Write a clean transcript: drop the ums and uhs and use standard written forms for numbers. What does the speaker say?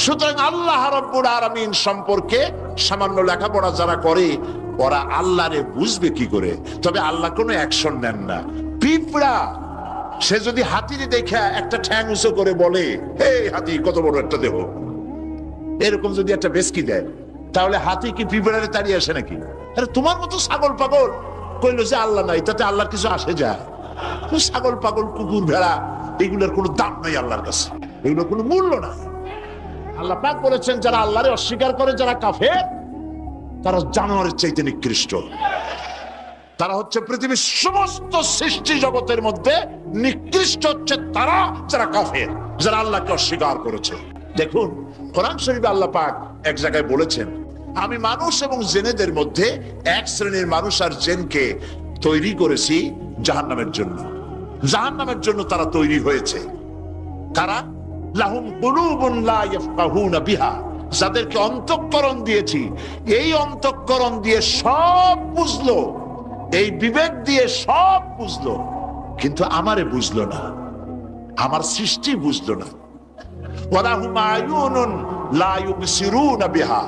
সুতরাং আল্লাহ রাব্বুল আলামিন সম্পর্কে সামান্য লেখাপড়া যারা করে ওরা আল্লাহরে বুঝবে কি করে? তবে আল্লাহ কোনো অ্যাকশন নেন না। পিঁপড়া সে যদি হাতির দেখে একটা ঠ্যাং উঁচু করে বলে, হে হাতি কত বড় একটা দেহ, এরকম যদি একটা বেসকি দেয়, তাহলে হাতি কি পিঁপড়ারে তাড়িয়ে আসে নাকি? আরে তোমার মতো ছাগল পাগল কইলো যে আল্লাহ নাই, তাতে আল্লাহর কিছু আসে যায়? ছাগল পাগল কুকুর ভেড়া এগুলোর কোনো দাম নাই আল্লাহর কাছে, এগুলোর কোনো মূল্য নাই। আল্লাহ পাক বলেছেন যারা আল্লাহরে অস্বীকার করে, যারা কাফের, তারা জানোয়ারের চাইতে নিকৃষ্ট। তারা হচ্ছে পৃথিবীর সমস্ত সৃষ্টি জগতের মধ্যে নিকৃষ্ট হচ্ছে তারা, যারা কাফের, যারা আল্লাহকে অস্বীকার করেছে। দেখুন কোরআন শরীফে আল্লাহ পাক এক জায়গায় বলেছেন, আমি মানুষ এবং জিনেদের মধ্যে এক শ্রেণীর মানুষ আর জিনকে তৈরি করেছি জাহান্নামের জন্য। জাহান্নামের জন্য তারা তৈরি হয়েছে। কারা? লাহুম কুলুবুন লা ইয়াফকাহুনা বিহা, যাদেরকে অন্তঃকরণ দিয়েছি, এই অন্তঃকরণ দিয়ে সব বুঝলো, এই বিবেক দিয়ে সব বুঝলো, কিন্তু আমারে বুঝলো না, আমার সৃষ্টি বুঝলো না। ওয়ালাহুম আয়ুনুন লা ইউবসিরুনা বিহা,